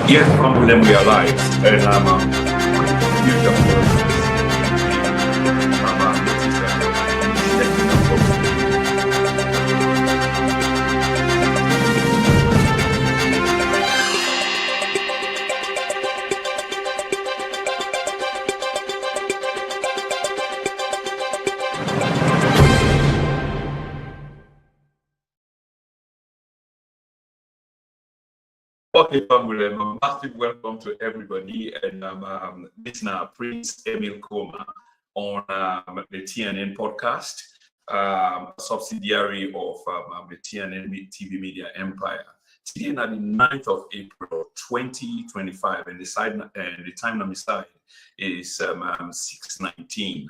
Yes, Ambulem, we are live, and huge apologies to the technical problem. Okay, Ambulem, a massive welcome to everybody, and this now Prince Emil Koma on the TNN podcast, a subsidiary of the TNN TV Media Empire. Today, on the 9th of April 2025, and the time on the side is 6:19.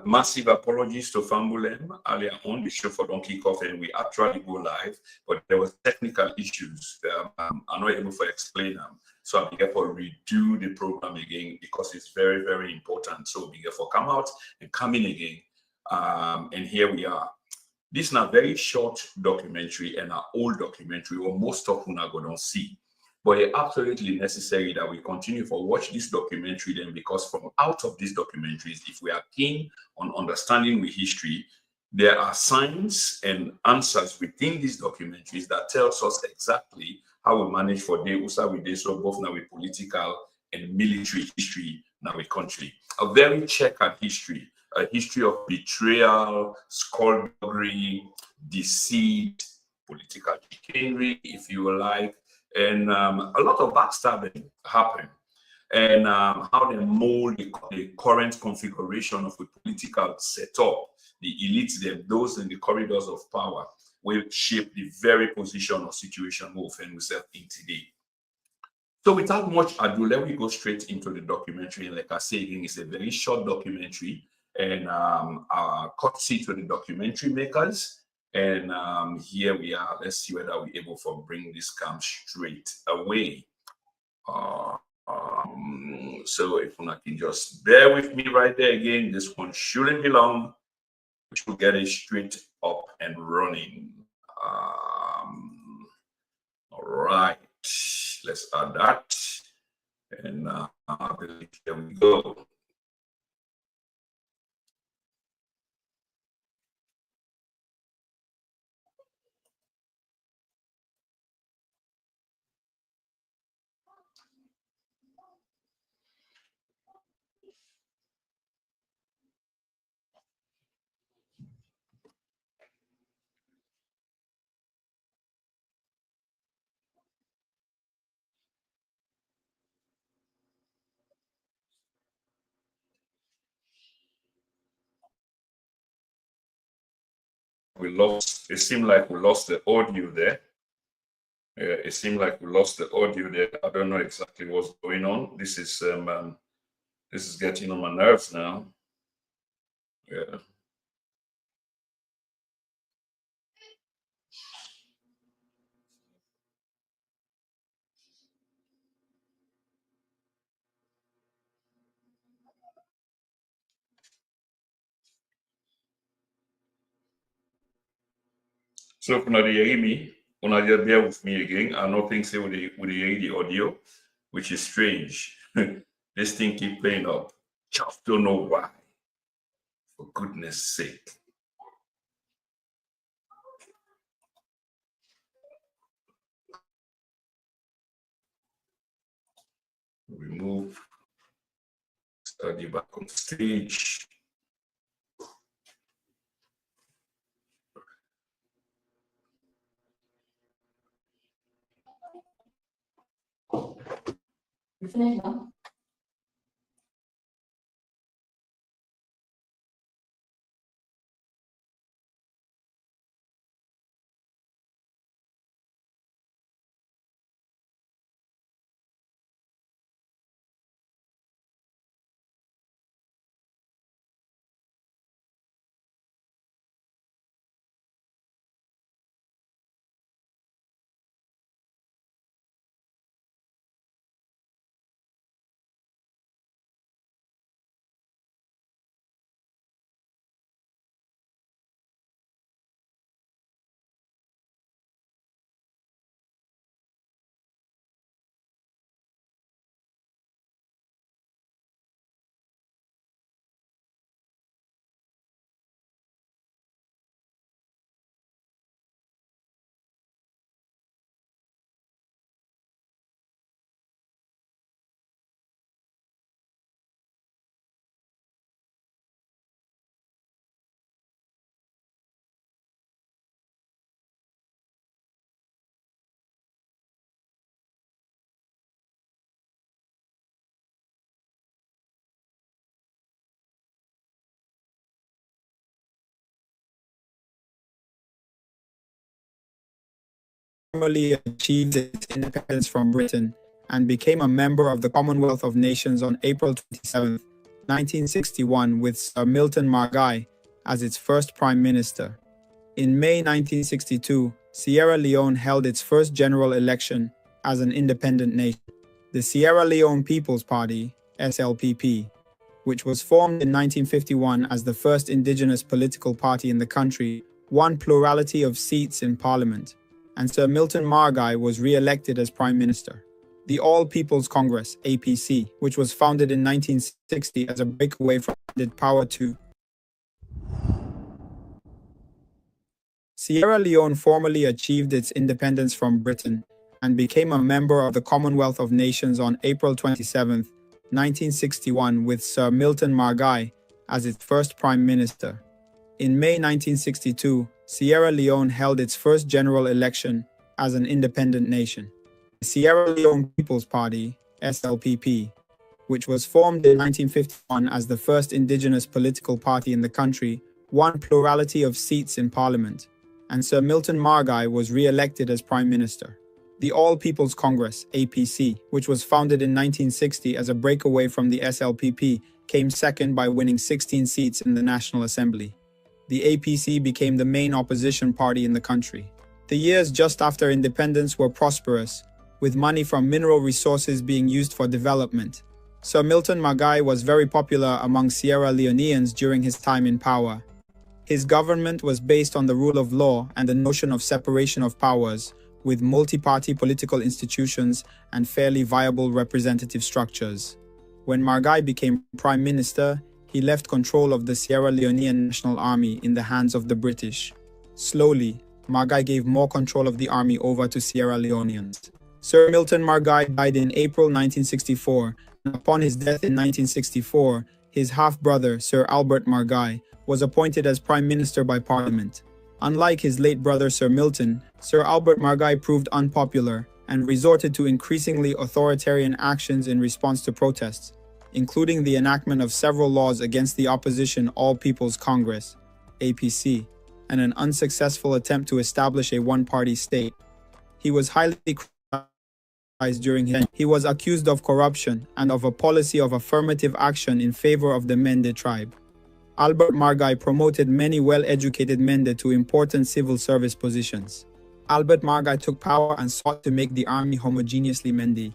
Massive apologies to Fambulem earlier on. The show for don't kick off and we actually go live, but there was technical issues. I'm not able to explain them. So I'm here for redo the program again because it's very, very important. So I'm here for come out and come in again. And here we are. This is a very short documentary and an old documentary, or most of whom are going to see. But it's absolutely necessary that we continue to watch this documentary then, because from out of these documentaries, if we are keen on understanding the history, there are signs and answers within these documentaries that tells us exactly how we manage for the USA with this, so both now with political and military history now with country. A very checkered history, a history of betrayal, skullduggery, deceit, political chicanery, if you like, and a lot of backstabbing happened, and how they mold the current configuration of the political setup, the elites, those in the corridors of power, will shape the very position or situation we find ourselves in today. So without much ado, let me go straight into the documentary. And like I say again, it's a very short documentary, and courtesy to the documentary makers. And here we are. Let's see whether we're able to bring this cam straight away. So if you can just bear with me right there again, this one shouldn't be long. We should get it straight up and running. All right, let's add that. And here we go. It seemed like we lost the audio there. It seemed like we lost the audio there. I don't know exactly what's going on. This is getting on my nerves now. Yeah. So if you hear me, una just bear with me again. I don't think say with the audio, which is strange. This thing keep playing up. Just don't know why. For goodness sake. Remove, study back on stage. You finished now? formally achieved its independence from Britain and became a member of the Commonwealth of Nations on April 27, 1961, with Sir Milton Margai as its first Prime Minister. In May 1962, Sierra Leone held its first general election as an independent nation. The Sierra Leone People's Party, SLPP, which was formed in 1951 as the first indigenous political party in the country, won plurality of seats in parliament, and Sir Milton Margai was re-elected as Prime Minister. The All People's Congress, APC, which was founded in 1960 as a breakaway from power to Sierra Leone formally achieved its independence from Britain and became a member of the Commonwealth of Nations on April 27, 1961, with Sir Milton Margai as its first Prime Minister. In May 1962, Sierra Leone held its first general election as an independent nation. The Sierra Leone People's Party, SLPP, which was formed in 1951 as the first indigenous political party in the country, won plurality of seats in parliament, and Sir Milton Margai was re-elected as Prime Minister. The All People's Congress, APC, which was founded in 1960 as a breakaway from the SLPP, came second by winning 16 seats in the National Assembly. The APC became the main opposition party in the country. The years just after independence were prosperous, with money from mineral resources being used for development. Sir Milton Margai was very popular among Sierra Leoneans during his time in power. His government was based on the rule of law and the notion of separation of powers, with multi-party political institutions and fairly viable representative structures. When Margai became Prime Minister, he left control of the Sierra Leonean National Army in the hands of the British. Slowly, Margai gave more control of the army over to Sierra Leoneans. Sir Milton Margai died in April 1964, and upon his death in 1964, his half-brother, Sir Albert Margai, was appointed as Prime Minister by Parliament. Unlike his late brother Sir Milton, Sir Albert Margai proved unpopular and resorted to increasingly authoritarian actions in response to protests, including the enactment of several laws against the opposition All People's Congress, APC, and an unsuccessful attempt to establish a one-party state. He was highly criticized during his He was accused of corruption and of a policy of affirmative action in favor of the Mende tribe. Albert Margai promoted many well-educated Mende to important civil service positions. Albert Margai took power and sought to make the army homogeneously Mende.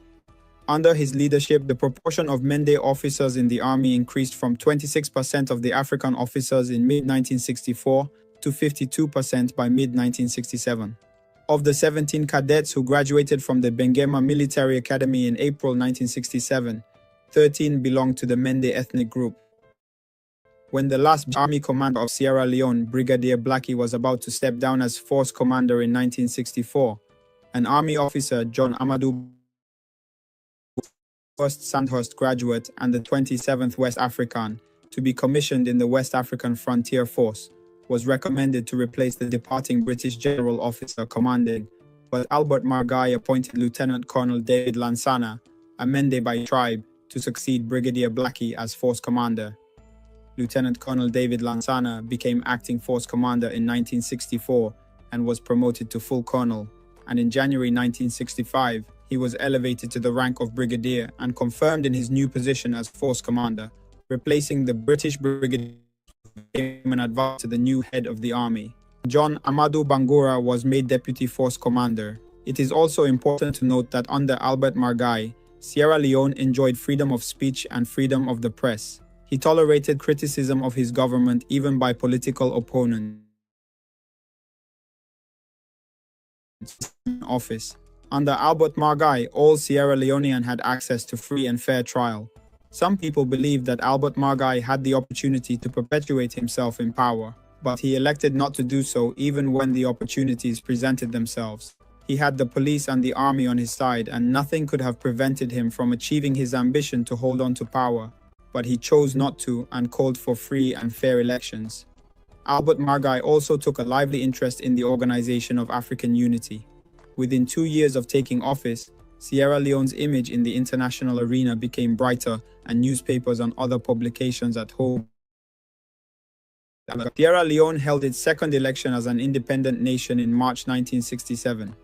Under his leadership, the proportion of Mende officers in the army increased from 26% of the African officers in mid-1964 to 52% by mid-1967. Of the 17 cadets who graduated from the Bengema Military Academy in April 1967, 13 belonged to the Mende ethnic group. When the last army commander of Sierra Leone, Brigadier Blackie, was about to step down as force commander in 1964, an army officer, John Amadou, first Sandhurst graduate and the 27th West African to be commissioned in the West African Frontier Force, was recommended to replace the departing British general officer commanding, but Albert Margai appointed Lieutenant Colonel David Lansana, a Mende by tribe, to succeed Brigadier Blackie as force commander. Lieutenant Colonel David Lansana became acting force commander in 1964 and was promoted to full colonel, and in January 1965, he was elevated to the rank of brigadier and confirmed in his new position as force commander, replacing the British brigadier who became an advisor to the new head of the army. John Amadou Bangura was made deputy force commander. It is also important to note that under Albert Margai, Sierra Leone enjoyed freedom of speech and freedom of the press. He tolerated criticism of his government even by political opponents in office. Under Albert Margai, all Sierra Leonean had access to free and fair trial. Some people believe that Albert Margai had the opportunity to perpetuate himself in power, but he elected not to do so even when the opportunities presented themselves. He had the police and the army on his side, and nothing could have prevented him from achieving his ambition to hold on to power. But he chose not to and called for free and fair elections. Albert Margai also took a lively interest in the organization of African unity. Within 2 years of taking office, Sierra Leone's image in the international arena became brighter, and newspapers and other publications at home. Sierra Leone held its second election as an independent nation in March 1967.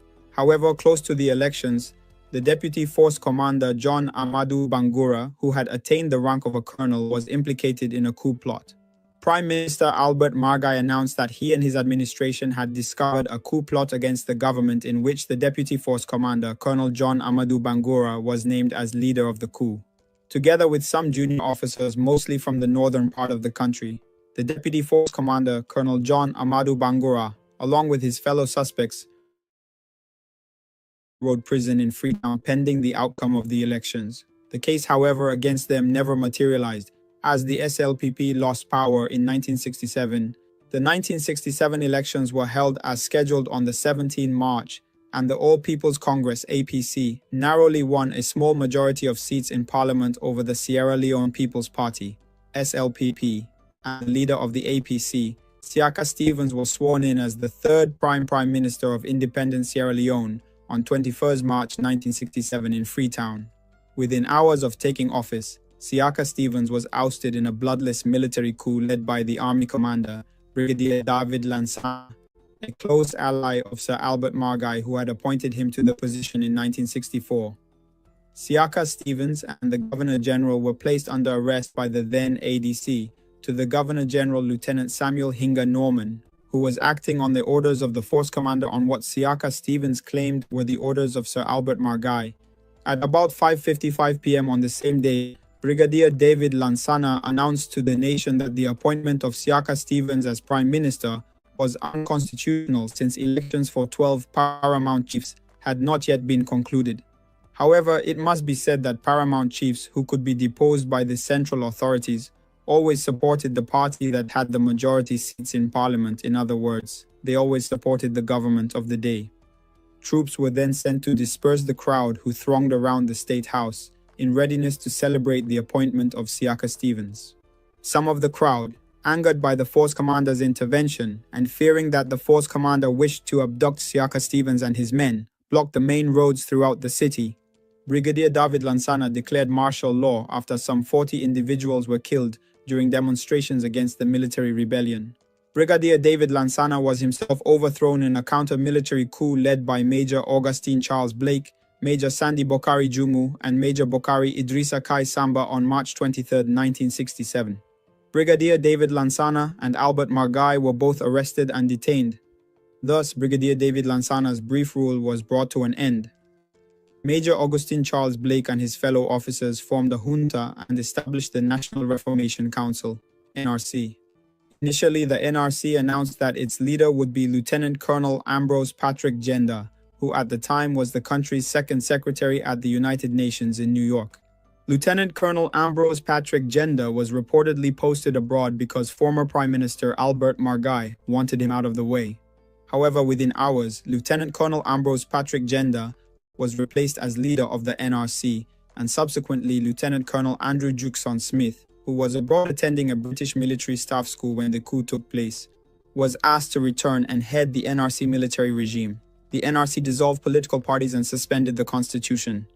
However, close to the elections, the deputy force commander John Amadou Bangura, who had attained the rank of a colonel, was implicated in a coup plot. Prime Minister Albert Margai announced that he and his administration had discovered a coup plot against the government in which the deputy force commander, Colonel John Amadou Bangura, was named as leader of the coup. Together with some junior officers, mostly from the northern part of the country, the deputy force commander, Colonel John Amadou Bangura, along with his fellow suspects, road prison in Freetown pending the outcome of the elections. The case, however, against them never materialized, as the SLPP lost power in 1967. The 1967 elections were held as scheduled on the 17th March, and the All People's Congress (APC) narrowly won a small majority of seats in parliament over the Sierra Leone People's Party (SLPP), and the leader of the APC, Siaka Stevens, was sworn in as the third Prime Minister of independent Sierra Leone on 21 March 1967 in Freetown. Within hours of taking office, Siaka Stevens was ousted in a bloodless military coup led by the army commander, Brigadier David Lansana, a close ally of Sir Albert Margai, who had appointed him to the position in 1964. Siaka Stevens and the Governor-General were placed under arrest by the then ADC to the Governor-General Lieutenant Samuel Hinga Norman, who was acting on the orders of the force commander on what Siaka Stevens claimed were the orders of Sir Albert Margai. At about 5:55 p.m. on the same day, Brigadier David Lansana announced to the nation that the appointment of Siaka Stevens as Prime Minister was unconstitutional since elections for 12 paramount chiefs had not yet been concluded. However, it must be said that paramount chiefs who could be deposed by the central authorities always supported the party that had the majority seats in parliament. In other words, they always supported the government of the day. Troops were then sent to disperse the crowd who thronged around the State House in readiness to celebrate the appointment of Siaka Stevens. Some of the crowd, angered by the force commander's intervention and fearing that the force commander wished to abduct Siaka Stevens and his men, blocked the main roads throughout the city. Brigadier David Lansana declared martial law after some 40 individuals were killed during demonstrations against the military rebellion. Brigadier David Lansana was himself overthrown in a counter-military coup led by Major Augustine Charles Blake, Major Sandy Bokari Jumu, and Major Bokari Idrissa Kai Samba on March 23, 1967. Brigadier David Lansana and Albert Margai were both arrested and detained. Thus, Brigadier David Lansana's brief rule was brought to an end. Major Augustine Charles Blake and his fellow officers formed a junta and established the National Reformation Council, NRC. Initially, the NRC announced that its leader would be Lieutenant Colonel Ambrose Patrick Genda, who at the time was the country's second secretary at the United Nations in New York. Lieutenant Colonel Ambrose Patrick Genda was reportedly posted abroad because former Prime Minister Albert Margai wanted him out of the way. However, within hours, Lieutenant Colonel Ambrose Patrick Genda was replaced as leader of the NRC, and subsequently Lieutenant Colonel Andrew Juxon Smith, who was abroad attending a British military staff school when the coup took place, was asked to return and head the NRC military regime. The NRC dissolved political parties and suspended the constitution.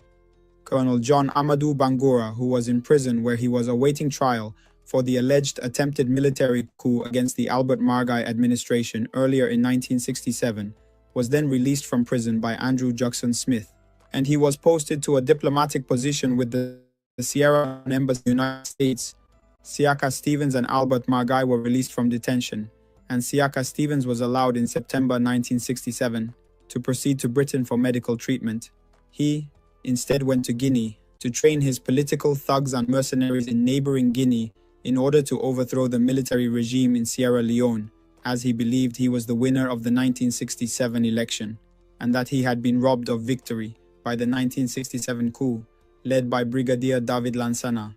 Colonel John Amadou Bangura, who was in prison where he was awaiting trial for the alleged attempted military coup against the Albert Margai administration earlier in 1967, was then released from prison by Andrew Juxon Smith, and he was posted to a diplomatic position with the Sierra Leone Embassy in the United States. Siaka Stevens and Albert Margai were released from detention, and Siaka Stevens was allowed in September 1967 to proceed to Britain for medical treatment. He instead went to Guinea to train his political thugs and mercenaries in neighboring Guinea in order to overthrow the military regime in Sierra Leone, as he believed he was the winner of the 1967 election, and that he had been robbed of victory by the 1967 coup led by Brigadier David Lansana.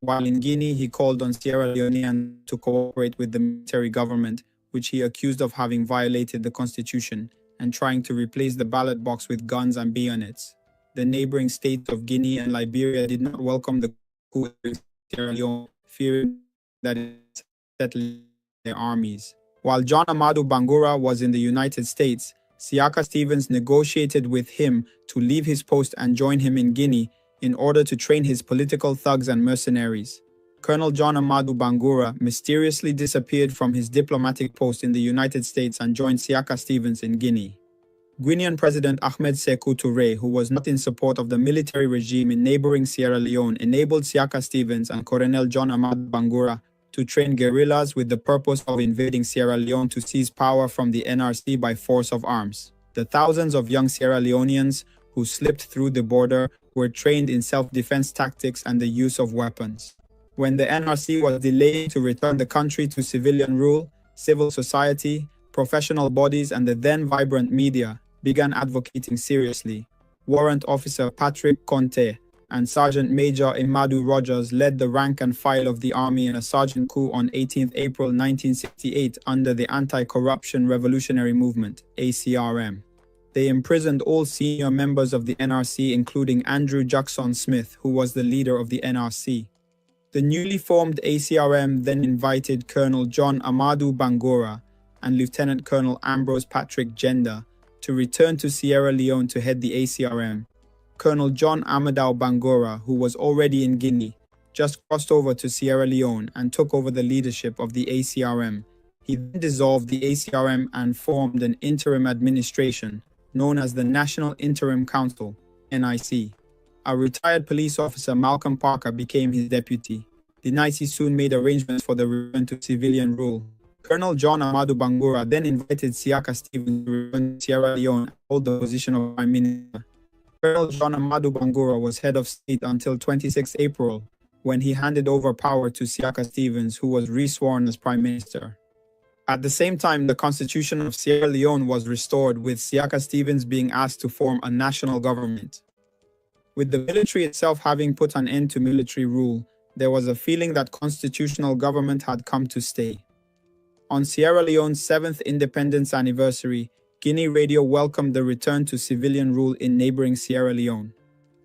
While in Guinea, he called on Sierra Leoneans to cooperate with the military government, which he accused of having violated the constitution and trying to replace the ballot box with guns and bayonets. The neighboring states of Guinea and Liberia did not welcome the coup in Sierra Leone, fearing that it settled their armies. While John Amadou Bangura was in the United States, Siaka Stevens negotiated with him to leave his post and join him in Guinea in order to train his political thugs and mercenaries. Colonel John Amadou Bangura mysteriously disappeared from his diplomatic post in the United States and joined Siaka Stevens in Guinea. Guinean President Ahmed Sékou Touré, who was not in support of the military regime in neighboring Sierra Leone, enabled Siaka Stevens and Colonel John Amadou Bangura to train guerrillas with the purpose of invading Sierra Leone to seize power from the NRC by force of arms. The thousands of young Sierra Leoneans who slipped through the border were trained in self-defense tactics and the use of weapons. When the NRC was delaying to return the country to civilian rule, civil society, professional bodies, and the then vibrant media began advocating seriously. Warrant Officer Patrick Conte and Sergeant Major Imadu Rogers led the rank and file of the army in a sergeant coup on 18 April 1968 under the Anti-Corruption Revolutionary Movement, ACRM. They imprisoned all senior members of the NRC, including Andrew Jackson Smith, who was the leader of the NRC. The newly formed ACRM then invited Colonel John Amadou Bangura and Lieutenant Colonel Ambrose Patrick Genda to return to Sierra Leone to head the ACRM. Colonel John Amadou Bangura, who was already in Guinea, just crossed over to Sierra Leone and took over the leadership of the ACRM. He then dissolved the ACRM and formed an interim administration known as the National Interim Council, NIC. A retired police officer, Malcolm Parker, became his deputy. The NIC soon made arrangements for the return to civilian rule. Colonel John Amadou Bangura then invited Siaka Stevens to return to Sierra Leone and hold the position of Prime Minister. Colonel John Amadou Bangura was head of state until 26 April, when he handed over power to Siaka Stevens, who was resworn as Prime Minister. At the same time, the Constitution of Sierra Leone was restored, with Siaka Stevens being asked to form a national government. With the military itself having put an end to military rule, there was a feeling that constitutional government had come to stay. On Sierra Leone's 7th independence anniversary, Guinea Radio welcomed the return to civilian rule in neighboring Sierra Leone.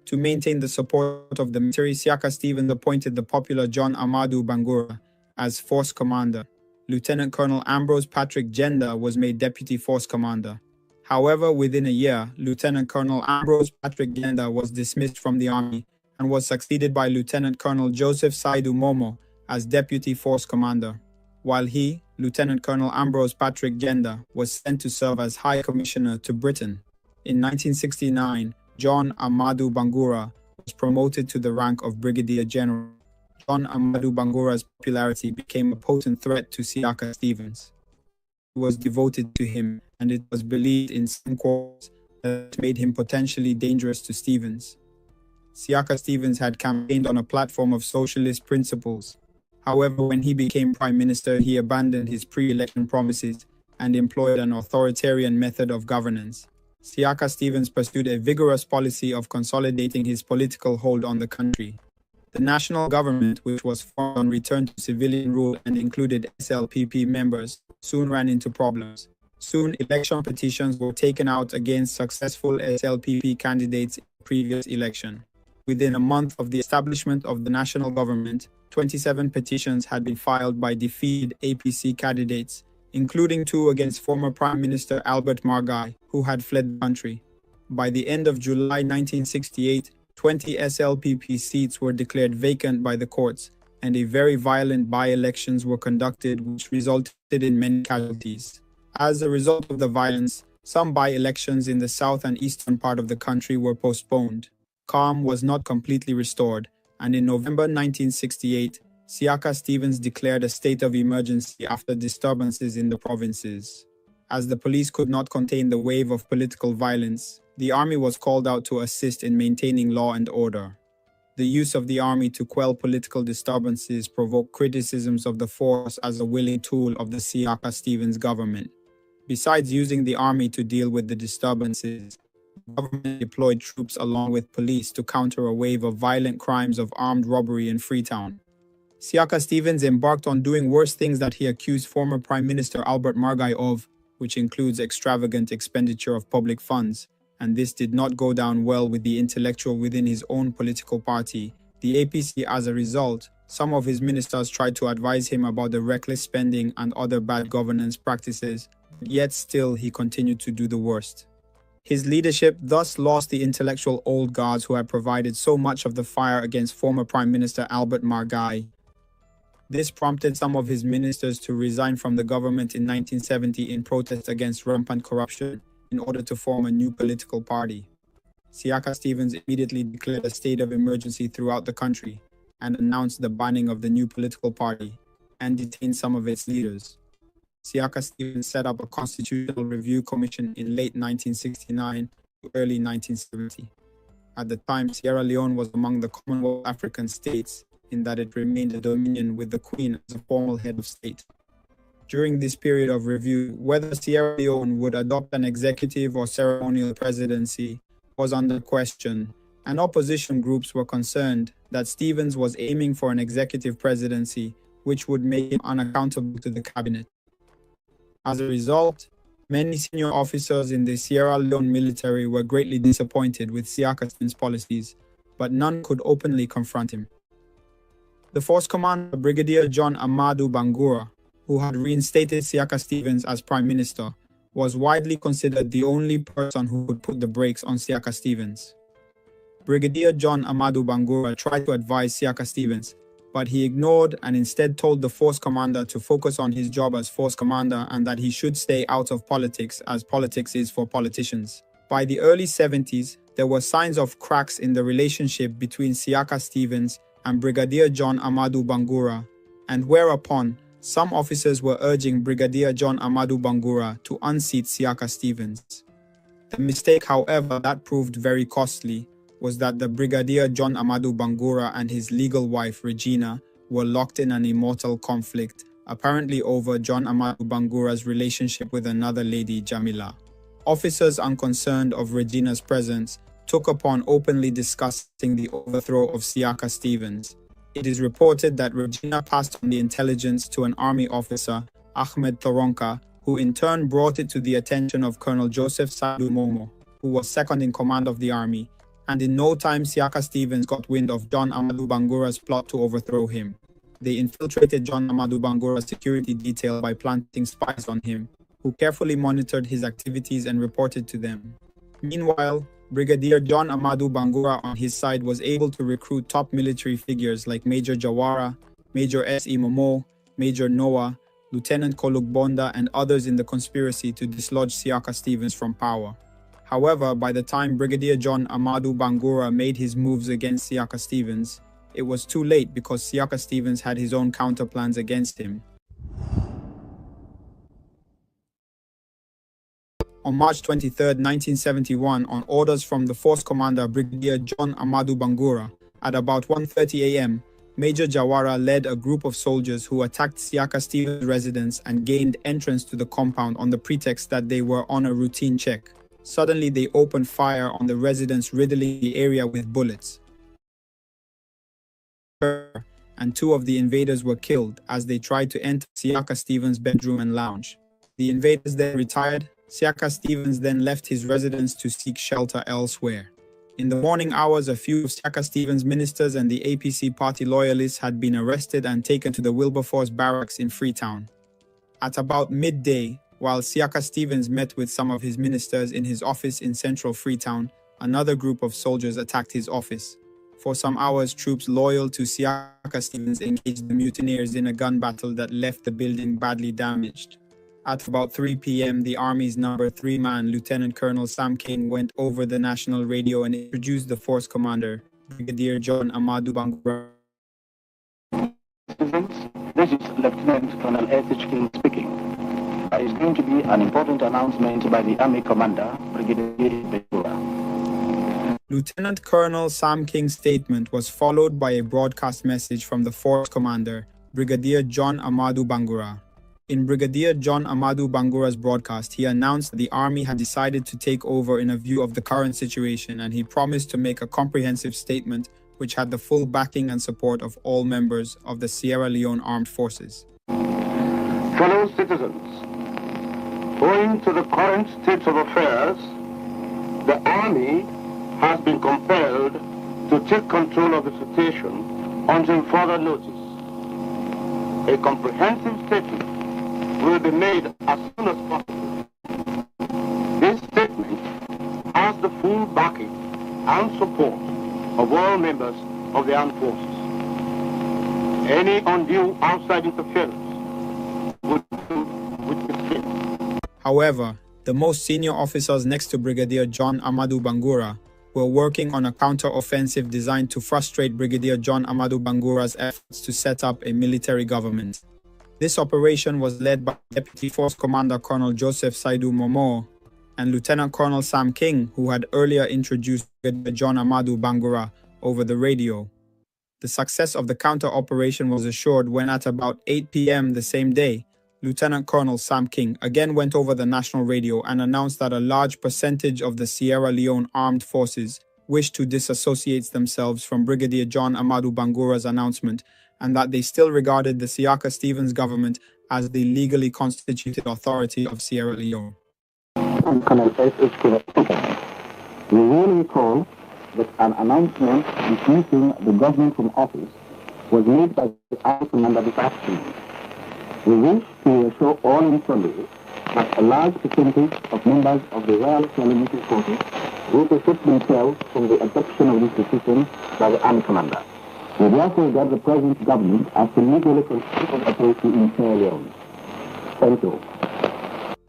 To maintain the support of the military, Siaka Stevens appointed the popular John Amadou Bangura as force commander. Lieutenant Colonel Ambrose Patrick Genda was made deputy force commander. However, within a year, Lieutenant Colonel Ambrose Patrick Genda was dismissed from the army and was succeeded by Lieutenant Colonel Joseph Saidu Momo as deputy force commander, while he, Lieutenant Colonel Ambrose Patrick Genda, was sent to serve as High Commissioner to Britain. In 1969, John Amadou Bangura was promoted to the rank of Brigadier General. John Amadou Bangura's popularity became a potent threat to Siaka Stevens. He was devoted to him, and it was believed in some quarters that it made him potentially dangerous to Stevens. Siaka Stevens had campaigned on a platform of socialist principles. However, when he became Prime Minister, he abandoned his pre-election promises and employed an authoritarian method of governance. Siaka Stevens pursued a vigorous policy of consolidating his political hold on the country. The national government, which was formed on return to civilian rule and included SLPP members, soon ran into problems. Soon, election petitions were taken out against successful SLPP candidates in the previous election. Within a month of the establishment of the national government, 27 petitions had been filed by defeated APC candidates, including 2 against former Prime Minister Albert Margai, who had fled the country. By the end of July 1968, 20 SLPP seats were declared vacant by the courts, and a very violent by-elections were conducted, which resulted in many casualties. As a result of the violence, some by-elections in the south and eastern part of the country were postponed. Calm was not completely restored, and in November 1968, Siaka Stevens declared a state of emergency after disturbances in the provinces. As the police could not contain the wave of political violence, the army was called out to assist in maintaining law and order. The use of the army to quell political disturbances provoked criticisms of the force as a willing tool of the Siaka Stevens government. Besides using the army to deal with the disturbances, the government deployed troops along with police to counter a wave of violent crimes of armed robbery in Freetown. Siaka Stevens embarked on doing worse things that he accused former Prime Minister Albert Margai of, which includes extravagant expenditure of public funds, and this did not go down well with the intellectual within his own political party, the APC. As a result, some of his ministers tried to advise him about the reckless spending and other bad governance practices, yet still he continued to do the worst. His leadership thus lost the intellectual old guards who had provided so much of the fire against former Prime Minister Albert Margai. This prompted some of his ministers to resign from the government in 1970 in protest against rampant corruption. in order to form a new political party. Siaka Stevens immediately declared a state of emergency throughout the country and announced the banning of the new political party and detained some of its leaders. Siaka Stevens set up a constitutional review commission in late 1969 to early 1970. At the time, Sierra Leone was among the Commonwealth African states in that it remained a dominion with the Queen as a formal head of state. During this period of review, whether Sierra Leone would adopt an executive or ceremonial presidency was under question, and opposition groups were concerned that Stevens was aiming for an executive presidency which would make him unaccountable to the cabinet. As a result, many senior officers in the Sierra Leone military were greatly disappointed with Siaka Stevens' policies, but none could openly confront him. The force commander, Brigadier John Amadou Bangura, who had reinstated Siaka Stevens as Prime Minister, was widely considered the only person who could put the brakes on Siaka Stevens. Brigadier John Amadou Bangura tried to advise Siaka Stevens, but he ignored and instead told the force commander to focus on his job as force commander and that he should stay out of politics, as politics is for politicians. By the early 70s, there were signs of cracks in the relationship between Siaka Stevens and Brigadier John Amadou Bangura, and whereupon some officers were urging Brigadier John Amadou Bangura to unseat Siaka Stevens. The mistake, however, that proved very costly was that the Brigadier John Amadou Bangura and his legal wife Regina were locked in an immortal conflict, apparently over John Amadou Bangura's relationship with another lady, Jamila. Officers unconcerned of Regina's presence took upon openly discussing the overthrow of Siaka Stevens. It is reported that Regina passed on the intelligence to an army officer, Ahmed Thoronka, who in turn brought it to the attention of Colonel Joseph Sadu Momo, who was second in command of the army, and in no time Siaka Stevens got wind of John Amadou Bangura's plot to overthrow him. They infiltrated John Amadou Bangura's security detail by planting spies on him, who carefully monitored his activities and reported to them. Meanwhile, Brigadier John Amadou Bangura on his side was able to recruit top military figures like Major Jawara, Major S.E. Momo, Major Noah, Lieutenant Kolugbonda, and others in the conspiracy to dislodge Siaka Stevens from power. However, by the time Brigadier John Amadou Bangura made his moves against Siaka Stevens, it was too late because Siaka Stevens had his own counterplans against him. On March 23, 1971, on orders from the force commander Brigadier John Amadou Bangura, at about 1:30 a.m., Major Jawara led a group of soldiers who attacked Siaka Stevens' residence and gained entrance to the compound on the pretext that they were on a routine check. Suddenly, they opened fire on the residence, riddling the area with bullets. And two of the invaders were killed as they tried to enter Siaka Stevens' bedroom and lounge. The invaders then retired. Siaka Stevens then left his residence to seek shelter elsewhere. In the morning hours, a few of Siaka Stevens' ministers and the APC party loyalists had been arrested and taken to the Wilberforce barracks in Freetown. At about midday, while Siaka Stevens met with some of his ministers in his office in central Freetown, another group of soldiers attacked his office. For some hours, troops loyal to Siaka Stevens engaged the mutineers in a gun battle that left the building badly damaged. At about 3 p.m., the Army's number 3-man, Lieutenant Colonel Sam King, went over the national radio and introduced the force commander, Brigadier John Amadou Bangura. This is Lieutenant Colonel S.H. King speaking. There is going to be an important announcement by the Army Commander, Brigadier Bangura. Lieutenant Colonel Sam King's statement was followed by a broadcast message from the force commander, Brigadier John Amadou Bangura. In Brigadier John Amadou Bangura's broadcast, he announced that the army had decided to take over in a view of the current situation, and he promised to make a comprehensive statement which had the full backing and support of all members of the Sierra Leone Armed Forces. Fellow citizens, owing to the current state of affairs, the army has been compelled to take control of the situation until further notice. A comprehensive statement will be made as soon as possible. This statement has the full backing and support of all members of the armed forces. Any undue outside interference would be with mistake. However, The most senior officers next to Brigadier John Amadou Bangura were working on a counter-offensive designed to frustrate Brigadier John Amadou Bangura's efforts to set up a military government. This operation was led by Deputy Force Commander Colonel Joseph Saidu Momo and Lieutenant Colonel Sam King, who had earlier introduced Brigadier John Amadou Bangura over the radio. The success of the counter-operation was assured when at about 8 p.m. the same day, Lieutenant Colonel Sam King again went over the national radio and announced that a large percentage of the Sierra Leone armed forces wished to disassociate themselves from Brigadier John Amadou Bangura's announcement, and that they still regarded the Siaka Stevens government as the legally constituted authority of Sierra Leone. Colonel S. We will recall that an announcement dismissing the government from office was made by the Army Commander this afternoon. We wish to assure all informers that a large percentage of members of the Royal Military Forces will protect themselves from the adoption of this decision by the Army Commander. We therefore regard the present government as the legally constituted authority in Sierra Leone. Thank you.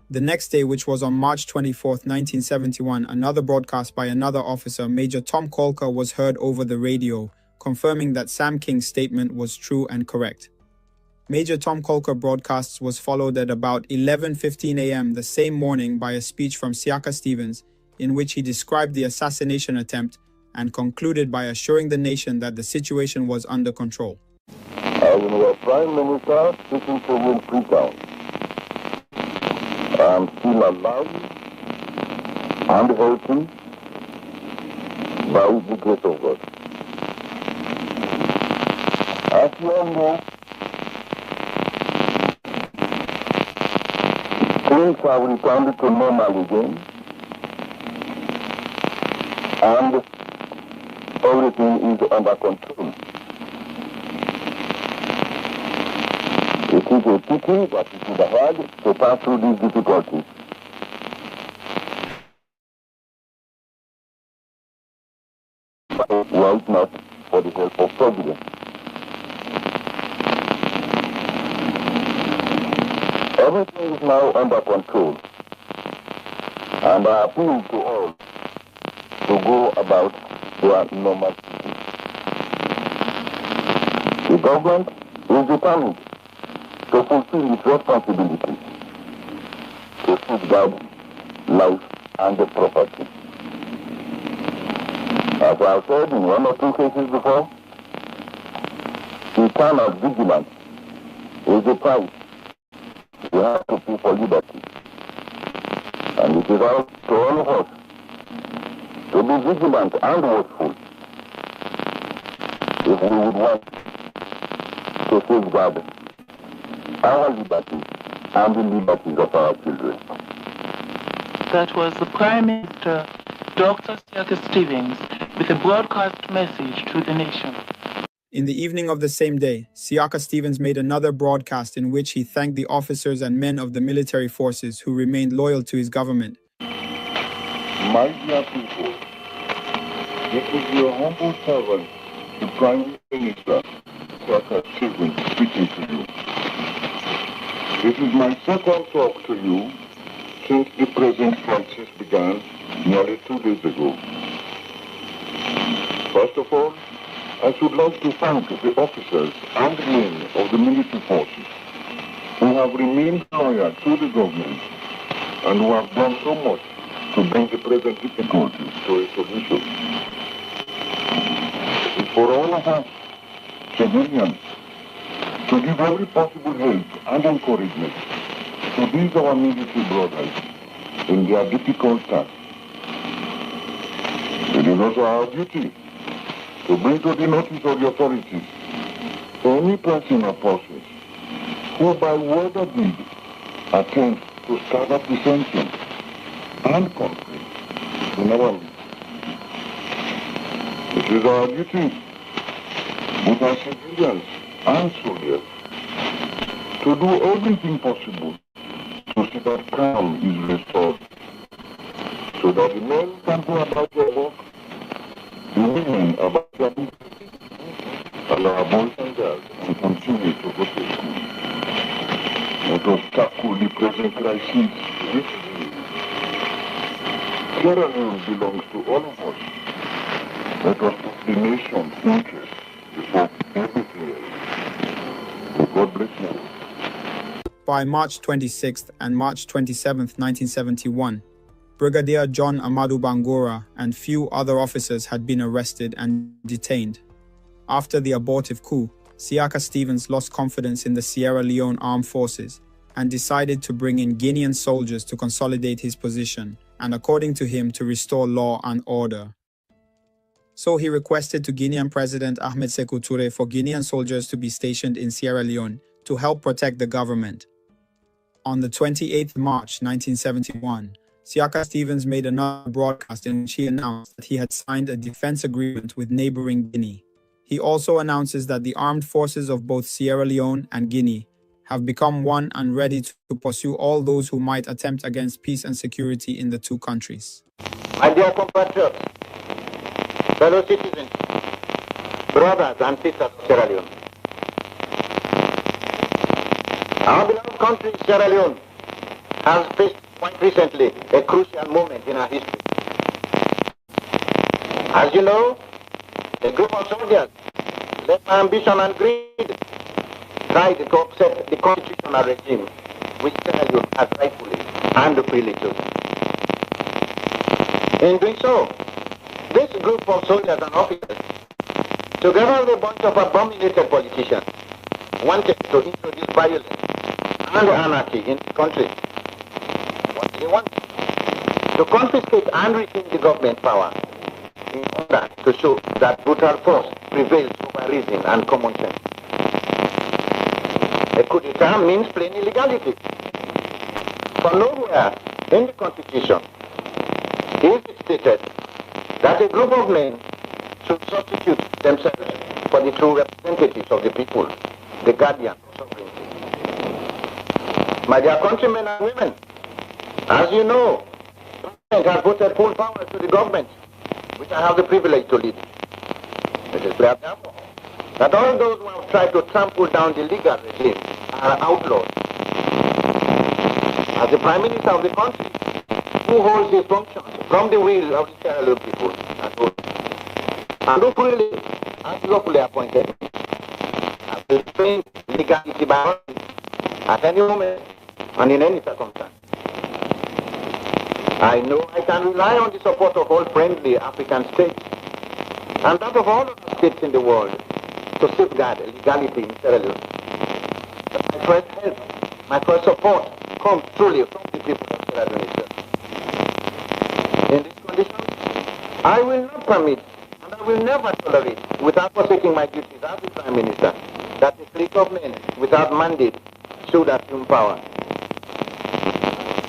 The next day, which was on March 24, 1971, another broadcast by another officer, Major Tom Colker, was heard over the radio, confirming that Sam King's statement was true and correct. Major Tom Colker broadcasts was followed at about 11:15 a.m. the same morning by a speech from Siaka Stevens, in which he described the assassination attempt and concluded by assuring the nation that the situation was under control. Our Prime Minister speaking to you in Freetown. I am still alive and healthy by the grace of God. As you all know, things have returned to normal again, and everything is under control. It is a pity that it is hard to pass through these difficulties. Were it not for the help of Providence. Everything is now under control, and I appeal to all to go about their normal duties. The government is determined to fulfill its responsibility to safeguard life and property. As I have said in one or two cases before, eternal vigilance is the price we have to pay for liberty. And it is up to all of us to be vigilant and watchful if we would want to safeguard our liberty and the liberties of our children. That was the Prime Minister, Dr. Checqued Stevens, with a broadcast message to the nation. In the evening of the same day, Siaka Stevens made another broadcast in which he thanked the officers and men of the military forces who remained loyal to his government. My dear people, this is your humble servant, the Prime Minister, Checqued Stevens, speaking to you. This is my second talk to you since the present crisis began nearly 2 days ago. First of all, I should like to thank the officers and men of the military forces who have remained loyal to the government and who have done so much to bring the present difficulties to a solution. It is for all of us, civilians, to give every possible help and encouragement to these our military brothers in their difficult task. It is also our duty to bring to the notice of the authorities any person or persons who by word or deed attempt to stir up dissension and conflict in our midst. It is our duty, both as civilians and soldiers, to do everything possible to see that calm is restored, so that the men can go about their work, the women about their business, and our boys and girls can continue to go to school. Let us tackle the present crisis. Sierra Leone belongs to all of us. Let us put the nation's interest before everything else. May God bless you. By March 26th and March 27th, 1971, Brigadier John Amadou Bangura and few other officers had been arrested and detained. After the abortive coup, Siaka Stevens lost confidence in the Sierra Leone armed forces and decided to bring in Guinean soldiers to consolidate his position and, according to him, to restore law and order. So he requested to Guinean President Ahmed Sékou Touré for Guinean soldiers to be stationed in Sierra Leone to help protect the government. On the 28th March 1971, Siaka Stevens made another broadcast in which he announced that he had signed a defense agreement with neighboring Guinea. He also announces that the armed forces of both Sierra Leone and Guinea have become one and ready to pursue all those who might attempt against peace and security in the two countries. My dear compatriots, fellow citizens, brothers and sisters of Sierra Leone, our beloved country, Sierra Leone, has faced quite recently a crucial moment in our history. As you know, a group of soldiers, led by ambition and greed, tried to upset the constitutional regime which Sierra Leone has rightfully and freely chosen. In doing so, this group of soldiers and officers, together with a bunch of abominated politicians, wanted to introduce violence and anarchy in the country. What do they want? To confiscate and retain the government power in order to show that brutal force prevails over reason and common sense. A coup d'etat means plain illegality. For nowhere in the Constitution is it stated that a group of men should substitute themselves for the true representatives of the people, the guardian of sovereignty. My dear countrymen and women, as you know, the government has voted full power to the government, which I have the privilege to lead. It is clear, therefore, that all those who have tried to trample down the legal regime are outlawed. As the Prime Minister of the country, who holds his functions from the will of the Sierra Leone people and who freely and lawfully appointed me, I will defend legality by all at any moment and in any circumstance. I know I can rely on the support of all friendly African states and that of all other states in the world to safeguard legality in Sierra Leone. But my first help, my first support comes truly from the people of Sierra Leone itself. In this condition, I will not permit and I will never tolerate, without forsaking my duties as the Prime Minister, that a clique of men without mandate should assume power.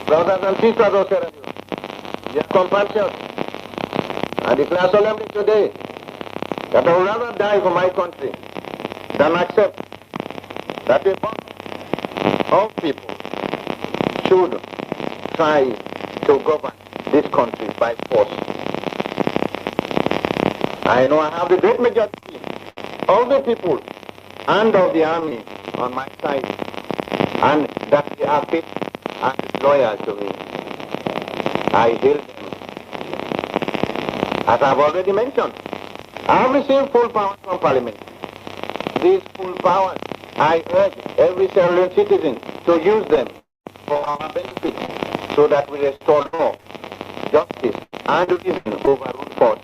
Brothers and sisters of Sierra Leone, dear compatriots, I declare solemnly today that I would rather die for my country than accept that a bunch of people should try to govern this country by force. I know I have the great majority of the people and of the army on my side, and that they are fit and loyal to me. I hail them. As I've already mentioned, I have received full powers from Parliament. These full powers, I urge every Sierra Leone citizen to use them for our benefit so that we restore law, justice, and reason over root force.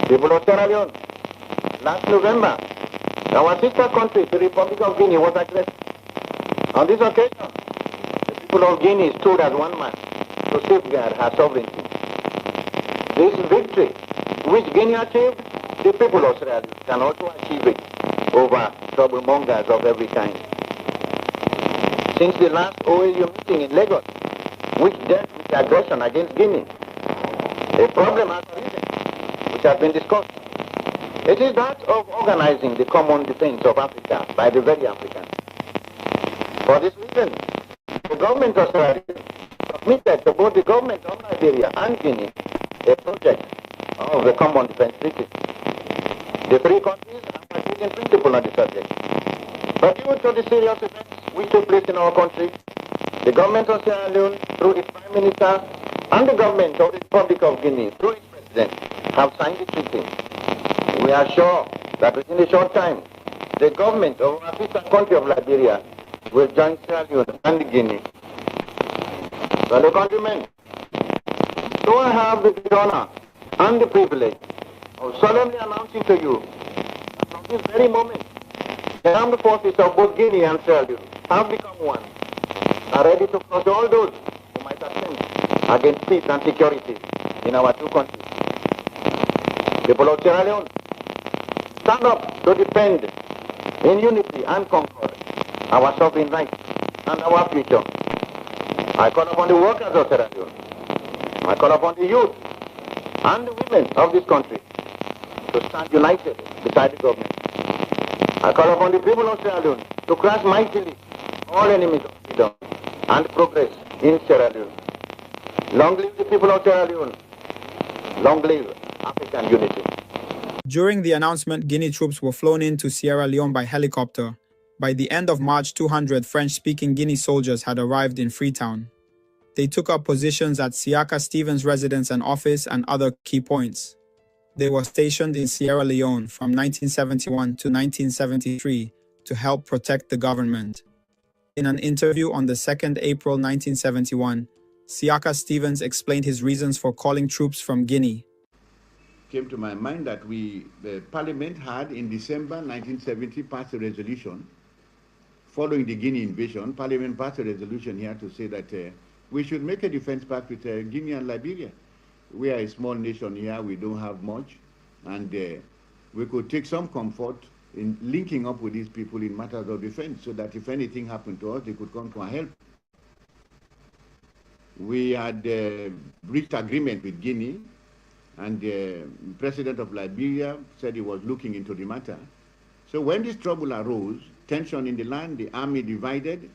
People of Sierra Leone, last November, our sister country, the Republic of Guinea, was aggressed. On this occasion, the people of Guinea stood as one man to safeguard her sovereignty. This victory, which Guinea achieved, the people of Sierra Leone can also achieve it over troublemongers of every kind. Since the last OAU meeting in Lagos, which dealt with the aggression against Guinea, a problem has arisen, which has been discussed. It is that of organizing the common defense of Africa by the very Africans. For this reason, the government of Sierra Leone submitted to both the government of Liberia and Guinea a project of the common defense treaty. The three countries have agreed in principle on the subject. But due to the serious events which took place in our country, the government of Sierra Leone, through its Prime Minister, and the government of the Republic of Guinea, through its president, have signed the treaty. We are sure that within a short time, the government of our sister country of Liberia will join Sierra Leone and Guinea. Fellow countrymen, so I have the honor and the privilege of solemnly announcing to you that from this very moment, the armed forces of both Guinea and Sierra Leone have become one, are ready to crush all those who might attempt against peace and security in our two countries. People of Sierra Leone, stand up to defend in unity and concord our sovereign rights and our future. I call upon the workers of Sierra Leone. I call upon the youth and the women of this country to stand united beside the government. I call upon the people of Sierra Leone to crush mightily all enemies of freedom and progress in Sierra Leone. Long live the people of Sierra Leone. Long live African unity. During the announcement, Guinea troops were flown into Sierra Leone by helicopter. By the end of March, 200 French-speaking Guinea soldiers had arrived in Freetown. They took up positions at Siaka Stevens' residence and office and other key points. They were stationed in Sierra Leone from 1971 to 1973 to help protect the government. In an interview on the 2nd April 1971, Siaka Stevens explained his reasons for calling troops from Guinea. Came to my mind that the Parliament had in December 1970 passed a resolution following the Guinea invasion. Parliament passed a resolution here to say that we should make a defense pact with Guinea and Liberia. We are a small nation here, we don't have much, and we could take some comfort in linking up with these people in matters of defense so that if anything happened to us, they could come to our help. We had reached agreement with Guinea, and the president of Liberia said he was looking into the matter. So when this trouble arose, tension in the land, the army divided,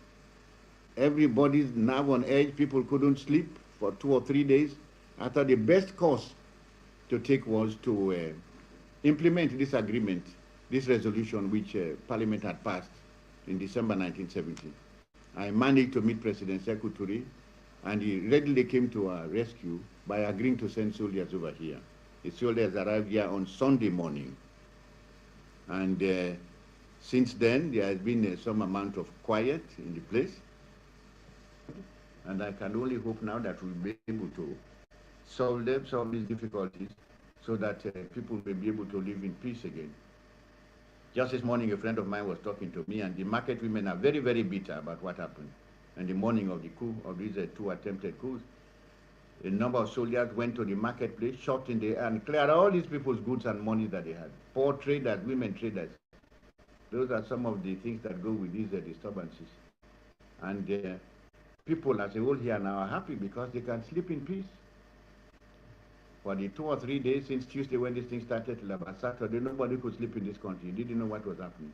everybody's nerve on edge, people couldn't sleep for 2 or 3 days. I thought the best course to take was to implement this agreement, this resolution which Parliament had passed in December 1970. I managed to meet President Checqued, and he readily came to our rescue by agreeing to send soldiers over here. The soldiers arrived here on Sunday morning. And since then, there has been some amount of quiet in the place. And I can only hope now that we'll be able to solve these difficulties so that people will be able to live in peace again. Just this morning, a friend of mine was talking to me, and the market women are very, very bitter about what happened. And the morning of the coup, of these 2 attempted coups, a number of soldiers went to the marketplace, shot in the air, and cleared all these people's goods and money that they had. Poor traders, women traders. Those are some of the things that go with these disturbances. And people as a whole here now are happy because they can sleep in peace. For the 2 or 3 days since Tuesday when this thing started till about Saturday, nobody could sleep in this country. They didn't know what was happening.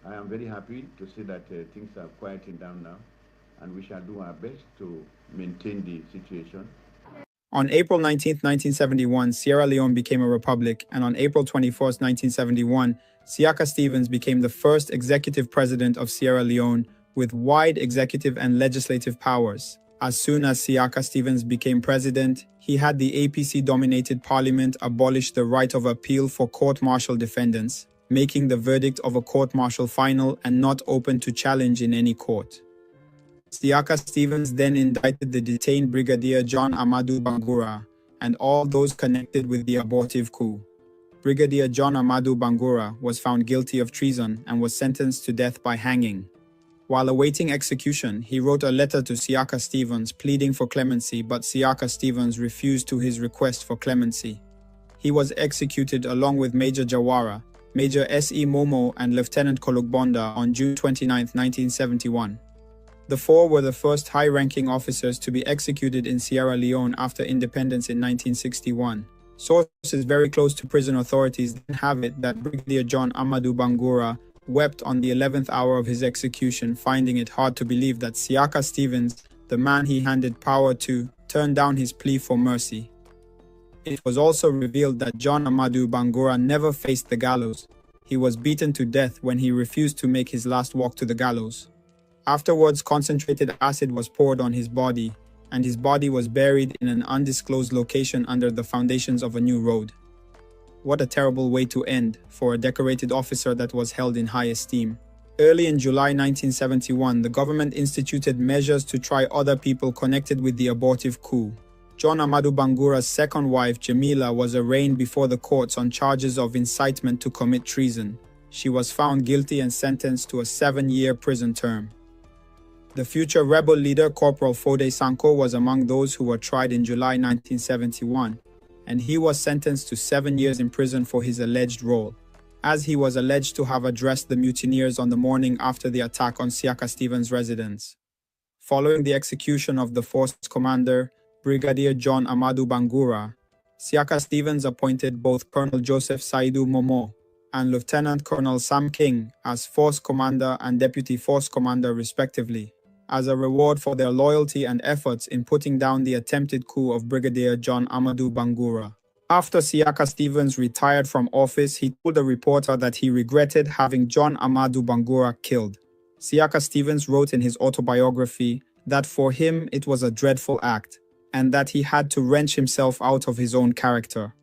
I am very happy to see that things are quieting down now, and we shall do our best to maintain the situation. On April 19, 1971, Sierra Leone became a republic, and on April 21, 1971, Siaka Stevens became the first executive president of Sierra Leone with wide executive and legislative powers. As soon as Siaka Stevens became president, he had the APC-dominated parliament abolish the right of appeal for court-martial defendants, making the verdict of a court-martial final and not open to challenge in any court. Siaka Stevens then indicted the detained Brigadier John Amadou Bangura and all those connected with the abortive coup. Brigadier John Amadou Bangura was found guilty of treason and was sentenced to death by hanging. While awaiting execution, he wrote a letter to Siaka Stevens pleading for clemency, but Siaka Stevens refused to his request for clemency. He was executed along with Major Jawara, Major S.E. Momo, and Lieutenant Kologbonda on June 29, 1971. The four were the first high-ranking officers to be executed in Sierra Leone after independence in 1961. Sources very close to prison authorities then have it that Brigadier John Amadou Bangura wept on the 11th hour of his execution, finding it hard to believe that Siaka Stevens, the man he handed power to, turned down his plea for mercy. It was also revealed that John Amadou Bangura never faced the gallows. He was beaten to death when he refused to make his last walk to the gallows. Afterwards, concentrated acid was poured on his body, and his body was buried in an undisclosed location under the foundations of a new road. What a terrible way to end for a decorated officer that was held in high esteem. Early in July 1971, the government instituted measures to try other people connected with the abortive coup. John Amadu Bangura's second wife, Jamila, was arraigned before the courts on charges of incitement to commit treason. She was found guilty and sentenced to a 7-year prison term. The future rebel leader, Corporal Fode Sanko, was among those who were tried in July 1971, and he was sentenced to 7 years in prison for his alleged role, as he was alleged to have addressed the mutineers on the morning after the attack on Siaka Stevens' residence. Following the execution of the force commander, Brigadier John Amadu Bangura, Siaka Stevens appointed both Colonel Joseph Saidu Momo and Lieutenant Colonel Sam King as force commander and deputy force commander respectively, as a reward for their loyalty and efforts in putting down the attempted coup of Brigadier John Amadu Bangura. After Siaka Stevens retired from office, he told a reporter that he regretted having John Amadu Bangura killed. Siaka Stevens wrote in his autobiography that for him it was a dreadful act, and that he had to wrench himself out of his own character.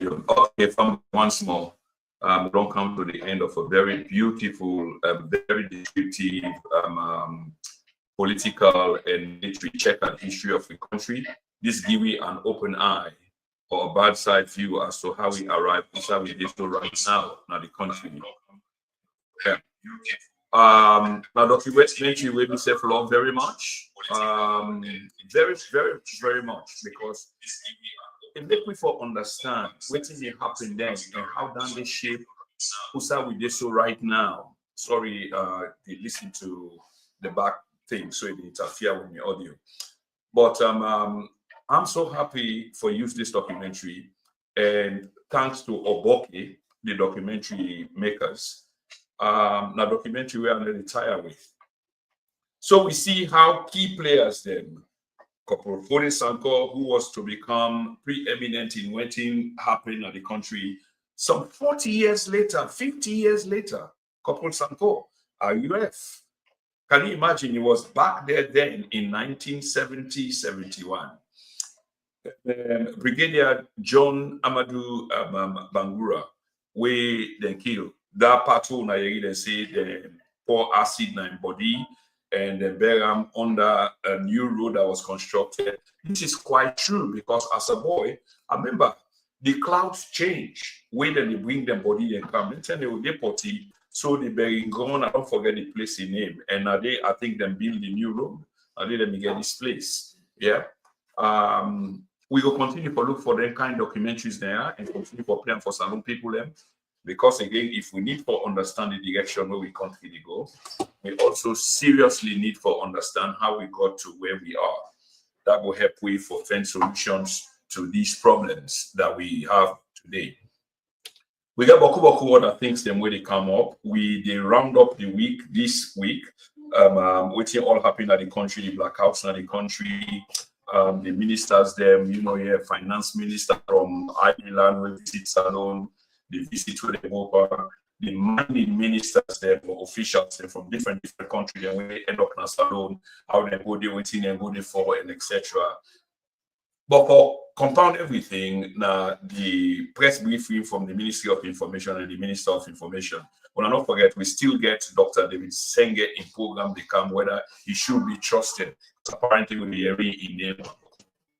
Okay, from once more, we don't come to the end of a very beautiful, very descriptive political and military checkered history of the country. This gives you an open eye or a bad side view as to how we arrived to we did so right now in the country. Yeah. Now documentary will be said for very much. Very, very, very much, because it make me for understand what is happening then and how down they shape who's we did so right now. Sorry, they listen to the back thing, so it interfere with my audio. But I'm so happy for use this documentary, and thanks to Oboke, the documentary makers. Now documentary we are going to retire with. So we see how key players then, Corporal Fode Sanko, who was to become preeminent in what happened in the country, some 40 years later, 50 years later, Corporal Sanko, RUF. Can you imagine? He was back there then in 1970-71. Brigadier John Amadu Bangura, we then killed. That patrol, they say, they pour acid in his body and then bury him under a new road that was constructed. This is quite true, because as a boy, I remember the clouds change when they bring them body and come. They will deport, so they bury gone. I don't forget the place in name. And now I think they build the new road. Now they let me get this place. Yeah. We will continue to look for them kind of documentaries there and continue for plan for Salon people them. Because again, if we need to understand the direction where we continue to go, we also seriously need to understand how we got to where we are. That will help we for find solutions to these problems that we have today. We got boku other things them where they come up. They round up the week this week. What's all happening at the country, the blackouts in the country, the ministers them, finance minister from Ireland will visit Salon. They visit to the Bopa, the mining ministers there, or officials there from different countries, and when they end up in Salon, how they go there waiting and go there forward, and etc. But for compound everything, now the press briefing from the Ministry of Information and the Minister of Information. Well, not forget, we still get Dr. David Senge in program they come whether he should be trusted. Apparently, we'll be hearing in name.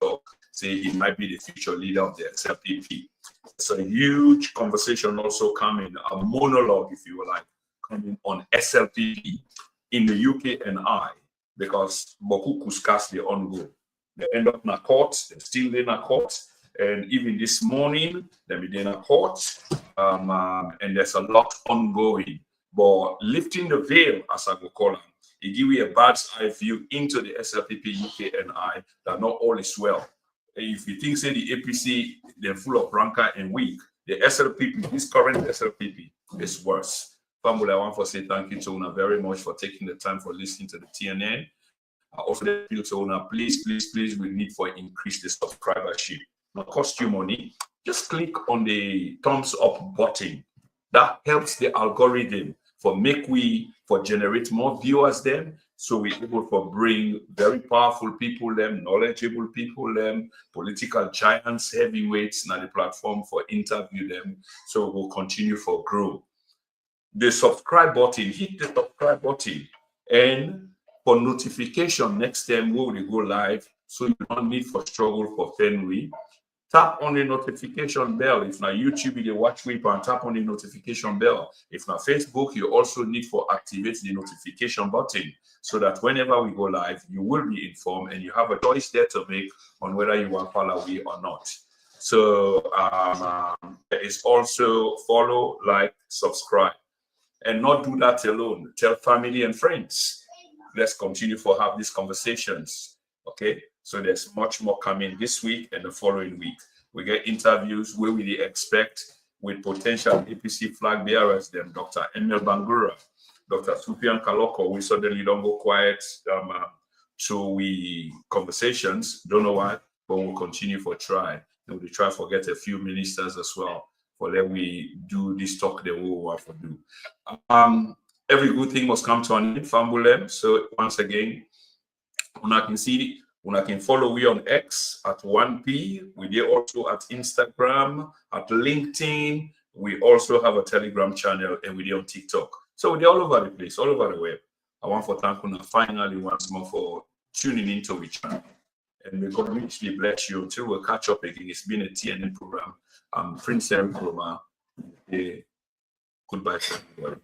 So say he might be the future leader of the SLPP. It's a huge conversation also coming, a monologue, if you like, coming on SLPP in the UK and I, because Boku Kuskas they ongo. They end up in a court, they're still in a court, and even this morning, they'll be in a court, and there's a lot ongoing. But lifting the veil, as I would call it, It gives you a bird's eye view into the SLPP UK and I that not all is well. If you think say the APC they're full of rancor and weak, the SLPP, this current SLPP, is worse. Family, I want to say thank you to Una very much for taking the time for listening to the TNN. I also appeal to Una, please, we need for increase the subscribership. Not cost you money. Just click on the thumbs up button. That helps the algorithm for generate more viewers then, so we're able to bring very powerful people them, knowledgeable people them, political giants, heavyweights na the platform for interview them, so we'll continue for grow. The subscribe button, hit the subscribe button, and for notification next time we will go live, so you don't need for struggle for Fenway. Tap on the notification bell. If not YouTube, you watch Whip and tap on the notification bell. If not Facebook, you also need for activate the notification button so that whenever we go live, you will be informed and you have a choice there to make on whether you want to follow me or not. So there is also follow, like, subscribe, and not do that alone. Tell family and friends. Let's continue to have these conversations. Okay. So there's much more coming this week and the following week. We get interviews where we expect with potential APC flag bearers, them Dr. Emil Bangura, Dr. Sufian Kaloko. We suddenly don't go quiet to we conversations. Don't know why, but we'll continue for try. And we'll try to get a few ministers as well for let we do this talk that we want to do. Every good thing must come to an end, Fambulem. So once again, una can follow we on X at 1P. We are also at Instagram, at LinkedIn. We also have a Telegram channel, and we're on TikTok. So we're all over the place, all over the web. I want to thank you finally once more for tuning into each channel. And may God richly bless you until we'll catch up again. It's been a TNN program. Prince Eric Roma. Goodbye to everybody.